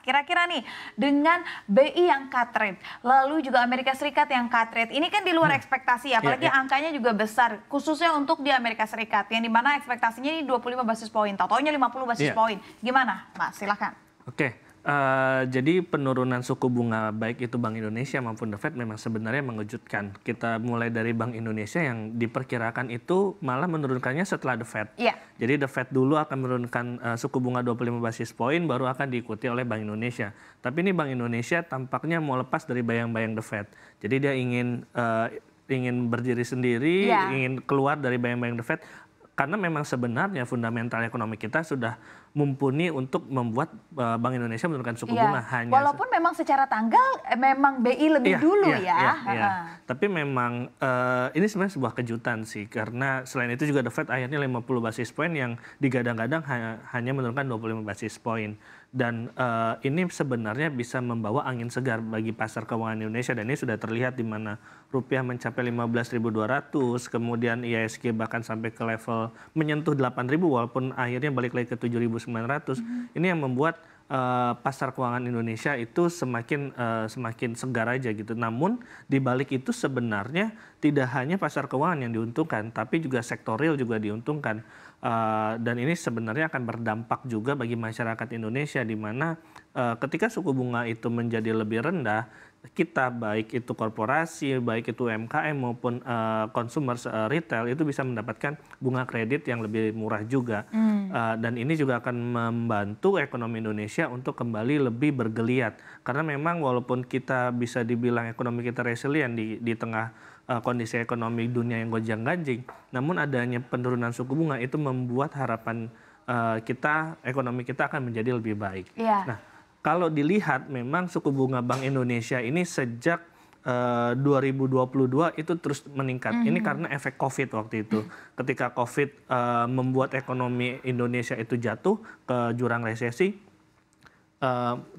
Kira-kira nih dengan BI yang cut rate, lalu juga Amerika Serikat yang cut rate, ini kan di luar ekspektasi ya, apalagi angkanya juga besar, khususnya untuk di Amerika Serikat, yang dimana ekspektasinya ini 25 basis poin, totalnya 50 basis poin. Gimana, Mas? Silakan. Oke. Jadi penurunan suku bunga baik itu Bank Indonesia maupun The Fed memang sebenarnya mengejutkan. Kita mulai dari Bank Indonesia yang diperkirakan itu malah menurunkannya setelah The Fed. Jadi The Fed dulu akan menurunkan suku bunga 25 basis poin, baru akan diikuti oleh Bank Indonesia. Tapi ini Bank Indonesia tampaknya mau lepas dari bayang-bayang The Fed. Jadi dia ingin berdiri sendiri, ingin keluar dari bayang-bayang The Fed. Karena memang sebenarnya fundamental ekonomi kita sudah mumpuni untuk membuat Bank Indonesia menurunkan suku bunga. Walaupun memang secara tanggal memang BI lebih dulu ya. Tapi memang ini sebenarnya sebuah kejutan sih. Karena selain itu juga The Fed akhirnya 50 basis poin yang digadang-gadang hanya menurunkan 25 basis poin. Dan ini sebenarnya bisa membawa angin segar bagi pasar keuangan Indonesia. Dan ini sudah terlihat di mana rupiah mencapai 15.200, kemudian IHSG bahkan sampai ke level menyentuh 8.000 walaupun akhirnya balik lagi ke 7.900. Ini yang membuat pasar keuangan Indonesia itu semakin segar aja gitu. Namun di balik itu sebenarnya tidak hanya pasar keuangan yang diuntungkan, tapi juga sektor real juga diuntungkan. Dan ini sebenarnya akan berdampak juga bagi masyarakat Indonesia di mana ketika suku bunga itu menjadi lebih rendah, kita baik itu korporasi, baik itu UMKM maupun consumer retail itu bisa mendapatkan bunga kredit yang lebih murah juga. Dan ini juga akan membantu ekonomi Indonesia untuk kembali lebih bergeliat. Karena memang walaupun kita bisa dibilang ekonomi kita resilient di tengah kondisi ekonomi dunia yang gonjang-ganjing, namun adanya penurunan suku bunga itu membuat harapan ekonomi kita akan menjadi lebih baik. Nah, kalau dilihat memang suku bunga Bank Indonesia ini sejak 2022 itu terus meningkat. Ini karena efek COVID waktu itu. Ketika COVID membuat ekonomi Indonesia itu jatuh ke jurang resesi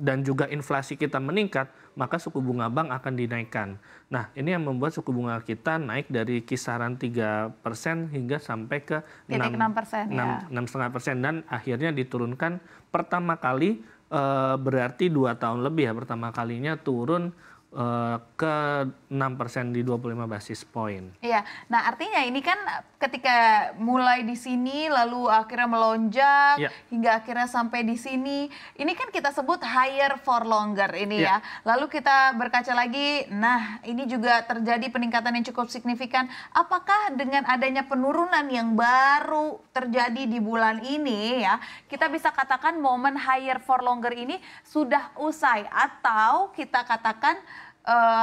dan juga inflasi kita meningkat, maka suku bunga bank akan dinaikkan. Nah, ini yang membuat suku bunga kita naik dari kisaran 3% hingga sampai ke 6,5% dan akhirnya diturunkan pertama kali berarti 2 tahun lebih ya, pertama kalinya turun ke 6% di 25 basis poin. Iya, nah artinya ini kan ketika mulai di sini lalu akhirnya melonjak hingga akhirnya sampai di sini, ini kan kita sebut higher for longer ini ya. Lalu kita berkaca lagi, nah ini juga terjadi peningkatan yang cukup signifikan. Apakah dengan adanya penurunan yang baru terjadi di bulan ini ya, kita bisa katakan momen higher for longer ini sudah usai atau kita katakan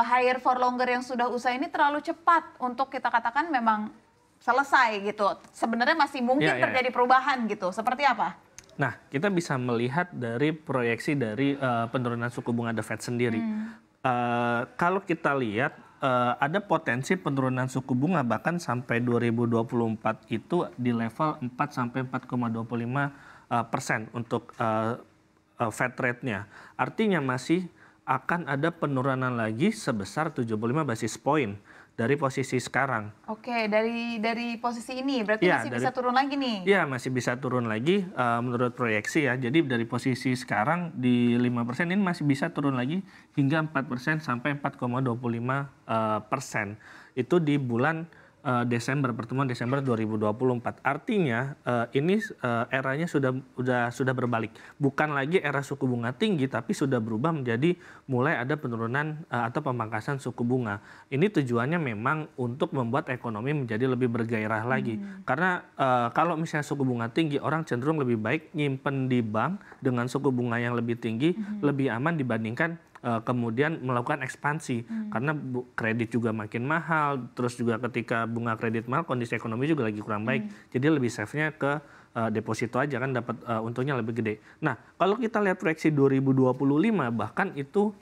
higher for longer yang sudah usai ini terlalu cepat untuk kita katakan memang selesai gitu. Sebenarnya masih mungkin terjadi perubahan gitu. Seperti apa? Nah, kita bisa melihat dari proyeksi dari penurunan suku bunga The Fed sendiri. Kalau kita lihat ada potensi penurunan suku bunga bahkan sampai 2024 itu di level 4 sampai 4,25% untuk Fed rate-nya. Artinya masih akan ada penurunan lagi sebesar 75 basis poin dari posisi sekarang. Oke, dari posisi ini berarti masih bisa turun lagi nih? Iya, masih bisa turun lagi menurut proyeksi ya. Jadi dari posisi sekarang di 5% ini masih bisa turun lagi hingga 4% sampai 4,25%. Itu di bulan pertemuan Desember 2024. Artinya ini eranya sudah berbalik. Bukan lagi era suku bunga tinggi, tapi sudah berubah menjadi mulai ada penurunan atau pemangkasan suku bunga. Ini tujuannya memang untuk membuat ekonomi menjadi lebih bergairah lagi. Karena kalau misalnya suku bunga tinggi, orang cenderung lebih baik nyimpen di bank dengan suku bunga yang lebih tinggi, lebih aman dibandingkan kemudian melakukan ekspansi karena kredit juga makin mahal, terus juga ketika bunga kredit mahal kondisi ekonomi juga lagi kurang baik, jadi lebih save-nya ke deposito aja kan dapat untungnya lebih gede. Nah, kalau kita lihat proyeksi 2025 bahkan itu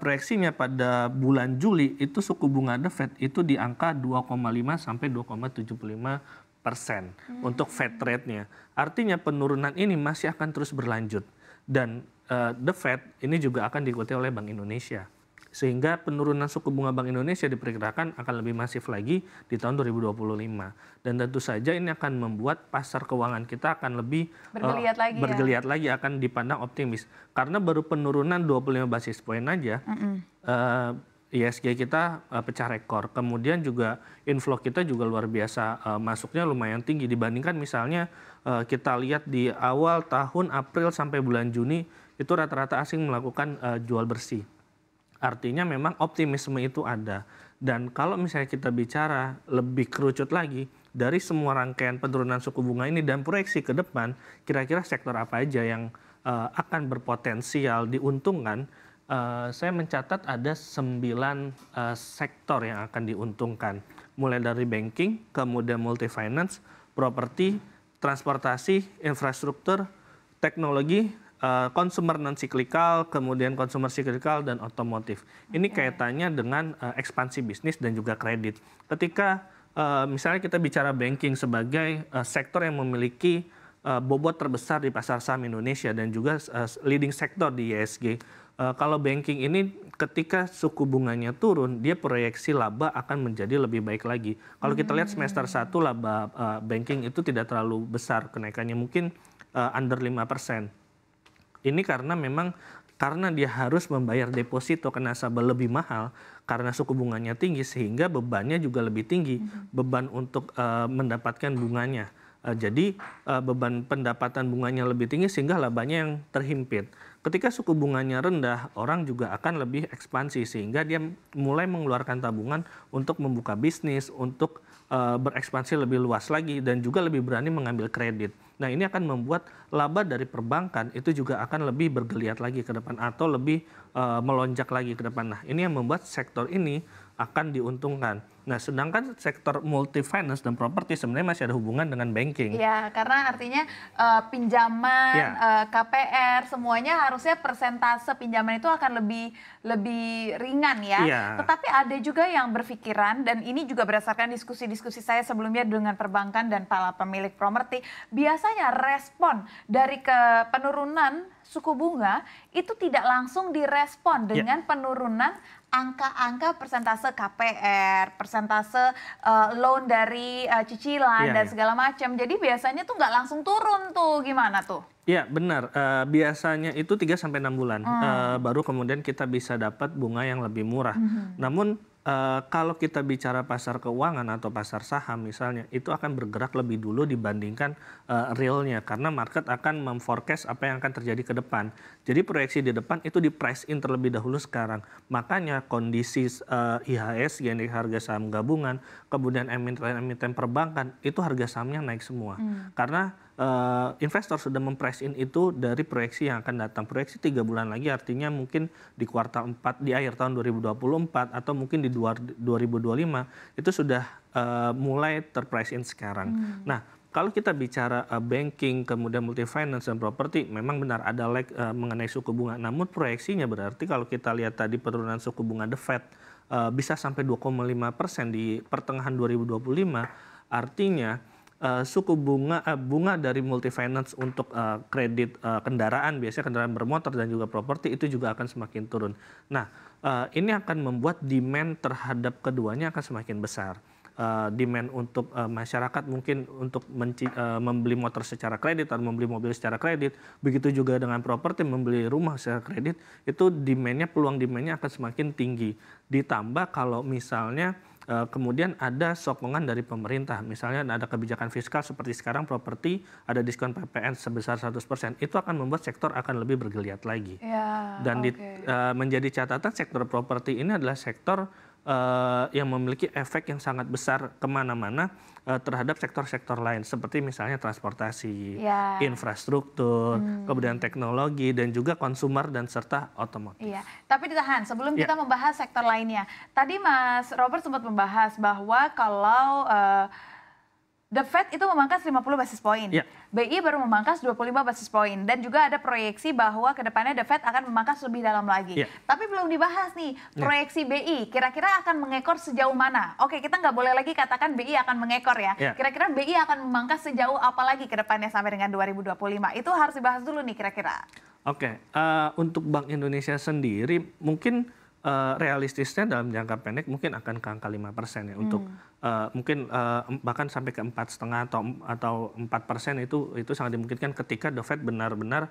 proyeksinya pada bulan Juli itu suku bunga The Fed itu di angka 2,5 sampai 2,75% untuk Fed rate-nya. Artinya penurunan ini masih akan terus berlanjut dan The Fed ini juga akan diikuti oleh Bank Indonesia. Sehingga penurunan suku bunga Bank Indonesia diperkirakan akan lebih masif lagi di tahun 2025. Dan tentu saja ini akan membuat pasar keuangan kita akan lebih bergeliat lagi, akan dipandang optimis. Karena baru penurunan 25 basis poin aja, ISG kita pecah rekor. Kemudian juga inflow kita juga luar biasa, masuknya lumayan tinggi dibandingkan misalnya kita lihat di awal tahun April sampai bulan Juni itu rata-rata asing melakukan jual bersih. Artinya memang optimisme itu ada. Dan kalau misalnya kita bicara lebih kerucut lagi, dari semua rangkaian penurunan suku bunga ini dan proyeksi ke depan, kira-kira sektor apa aja yang akan berpotensial diuntungkan, saya mencatat ada 9 sektor yang akan diuntungkan. Mulai dari banking, kemudian multi-finance, properti, transportasi, infrastruktur, teknologi, consumer non-cyclical, kemudian consumer cyclical, dan otomotif. Ini kaitannya dengan ekspansi bisnis dan juga kredit. Ketika misalnya kita bicara banking sebagai sektor yang memiliki bobot terbesar di pasar saham Indonesia dan juga leading sektor di ISG. Kalau banking ini ketika suku bunganya turun, dia proyeksi laba akan menjadi lebih baik lagi. Kalau kita lihat semester 1 laba banking itu tidak terlalu besar kenaikannya, mungkin under 5%. Ini karena memang karena dia harus membayar deposito ke nasabah lebih mahal karena suku bunganya tinggi sehingga bebannya juga lebih tinggi, beban untuk mendapatkan bunganya. Jadi beban pendapatan bunganya lebih tinggi sehingga labanya yang terhimpit. Ketika suku bunganya rendah, orang juga akan lebih ekspansi sehingga dia mulai mengeluarkan tabungan untuk membuka bisnis, untuk berekspansi lebih luas lagi dan juga lebih berani mengambil kredit. Nah, ini akan membuat laba dari perbankan itu juga akan lebih bergeliat lagi ke depan atau lebih melonjak lagi ke depan. Nah, ini yang membuat sektor ini akan diuntungkan. Nah, sedangkan sektor multi-finance dan properti sebenarnya masih ada hubungan dengan banking. Ya, karena artinya pinjaman, KPR, semuanya harusnya persentase pinjaman itu akan lebih ringan ya. Tetapi ada juga yang berpikiran, dan ini juga berdasarkan diskusi-diskusi saya sebelumnya dengan perbankan dan para pemilik properti, biasanya respon dari penurunan suku bunga itu tidak langsung direspon dengan penurunan angka-angka persentase KPR, persentase loan dari cicilan dan segala macam. Jadi biasanya tuh nggak langsung turun tuh, gimana tuh? Iya benar, biasanya itu 3-6 bulan baru kemudian kita bisa dapat bunga yang lebih murah. Namun kalau kita bicara pasar keuangan atau pasar saham misalnya, itu akan bergerak lebih dulu dibandingkan realnya karena market akan memforecast apa yang akan terjadi ke depan. Jadi proyeksi di depan itu di price in terlebih dahulu sekarang. Makanya kondisi IHSG, harga saham gabungan, kemudian emiten perbankan, itu harga sahamnya naik semua. Karena investor sudah memprice in itu dari proyeksi yang akan datang. Proyeksi 3 bulan lagi artinya mungkin di kuartal 4 di akhir tahun 2024 atau mungkin di 2025 itu sudah mulai terprice in sekarang. Nah, kalau kita bicara banking, kemudian multi-finance dan properti, memang benar ada lag mengenai suku bunga. Namun proyeksinya berarti kalau kita lihat tadi penurunan suku bunga The Fed bisa sampai 2,5% di pertengahan 2025, artinya suku bunga dari multi-finance untuk kredit kendaraan, biasanya kendaraan bermotor dan juga properti itu juga akan semakin turun. Nah, ini akan membuat demand terhadap keduanya akan semakin besar. Demand untuk masyarakat mungkin untuk membeli motor secara kredit atau membeli mobil secara kredit, begitu juga dengan properti membeli rumah secara kredit, itu peluang demandnya akan semakin tinggi. Ditambah kalau misalnya kemudian ada sokongan dari pemerintah, misalnya ada kebijakan fiskal seperti sekarang properti ada diskon PPN sebesar 100%, itu akan membuat sektor akan lebih bergeliat lagi. Dan menjadi catatan sektor properti ini adalah sektor yang memiliki efek yang sangat besar kemana-mana terhadap sektor-sektor lain seperti misalnya transportasi, infrastruktur, kemudian teknologi dan juga konsumer dan serta otomotif. Tapi ditahan sebelum kita membahas sektor lainnya. Tadi Mas Robert sempat membahas bahwa kalau The Fed itu memangkas 50 basis poin, BI baru memangkas 25 basis poin, dan juga ada proyeksi bahwa kedepannya The Fed akan memangkas lebih dalam lagi. Tapi belum dibahas nih, proyeksi BI kira-kira akan mengekor sejauh mana? Oke, kita nggak boleh lagi katakan BI akan mengekor ya. Kira-kira BI akan memangkas sejauh apa lagi ke depannya sampai dengan 2025? Itu harus dibahas dulu nih kira-kira. Untuk Bank Indonesia sendiri mungkin realistisnya dalam jangka pendek mungkin akan ke angka 5% ya untuk mungkin bahkan sampai ke 4,5 atau 4% itu sangat dimungkinkan ketika The Fed benar-benar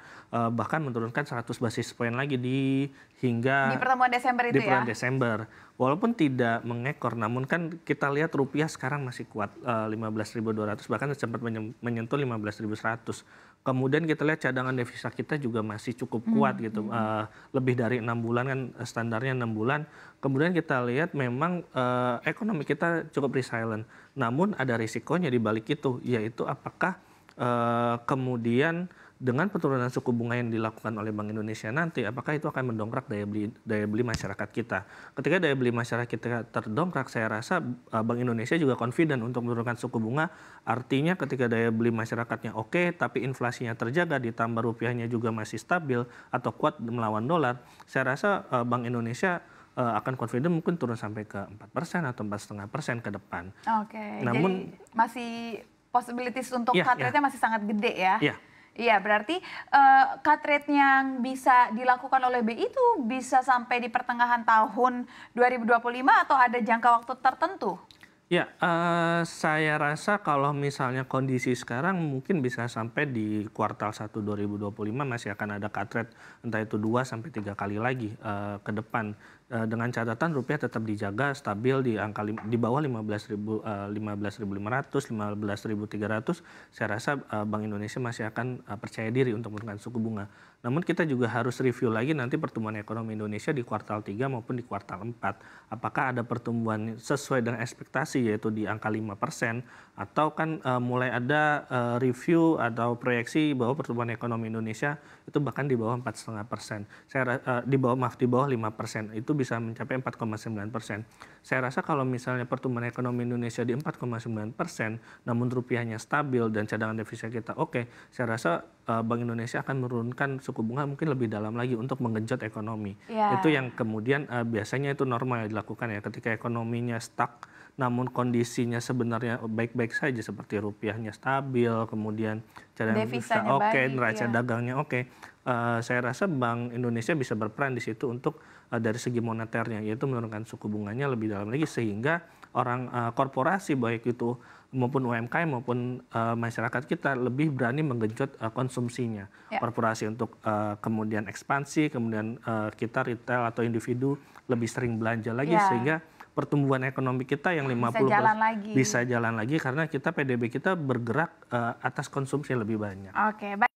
bahkan menurunkan 100 basis poin lagi di pertemuan Desember itu di bulan Desember. Walaupun tidak mengekor, namun kan kita lihat rupiah sekarang masih kuat 15.200 bahkan sempat menyentuh 15.100. Kemudian kita lihat cadangan devisa kita juga masih cukup kuat gitu, lebih dari 6 bulan kan standarnya 6 bulan. Kemudian kita lihat memang ekonomi kita cukup resilient. Namun ada risikonya di balik itu, yaitu apakah kemudian dengan penurunan suku bunga yang dilakukan oleh Bank Indonesia nanti, apakah itu akan mendongkrak daya beli masyarakat kita? Ketika daya beli masyarakat kita terdongkrak, saya rasa Bank Indonesia juga confident untuk menurunkan suku bunga. Artinya ketika daya beli masyarakatnya oke, tapi inflasinya terjaga, ditambah rupiahnya juga masih stabil atau kuat melawan dolar, saya rasa Bank Indonesia akan confident mungkin turun sampai ke 4% atau 4,5% ke depan. Oke, namun jadi masih possibilities untuk cut rate-nya masih sangat gede ya? Iya, berarti cut rate yang bisa dilakukan oleh BI itu bisa sampai di pertengahan tahun 2025 atau ada jangka waktu tertentu? Ya, saya rasa kalau misalnya kondisi sekarang mungkin bisa sampai di kuartal 1 2025 masih akan ada cut rate entah itu 2 sampai 3 kali lagi ke depan. Dengan catatan rupiah tetap dijaga stabil di angka di bawah 15.500, 15.300. Saya rasa Bank Indonesia masih akan percaya diri untuk menurunkan suku bunga. Namun kita juga harus review lagi nanti pertumbuhan ekonomi Indonesia di kuartal 3 maupun di kuartal 4. Apakah ada pertumbuhan sesuai dengan ekspektasi yaitu di angka 5% atau kan mulai ada review atau proyeksi bahwa pertumbuhan ekonomi Indonesia itu bahkan di bawah 4,5%. Di bawah 5%. Itu bisa mencapai 4,9%. Saya rasa kalau misalnya pertumbuhan ekonomi Indonesia di 4,9%, namun rupiahnya stabil dan cadangan devisa kita oke, saya rasa Bank Indonesia akan menurunkan suku bunga mungkin lebih dalam lagi untuk menggenjot ekonomi. Itu yang kemudian biasanya itu normal dilakukan ya ketika ekonominya stuck, namun kondisinya sebenarnya baik-baik saja seperti rupiahnya stabil, kemudian cadangan devisa oke, neraca dagangnya oke. Saya rasa Bank Indonesia bisa berperan di situ untuk dari segi moneternya, yaitu menurunkan suku bunganya lebih dalam lagi sehingga korporasi baik itu maupun UMKM maupun masyarakat kita lebih berani menggenjot konsumsinya. Korporasi untuk kemudian ekspansi, kemudian kita retail atau individu lebih sering belanja lagi sehingga pertumbuhan ekonomi kita yang 50 bisa jalan lagi karena kita PDB kita bergerak atas konsumsi lebih banyak. Oke, baik.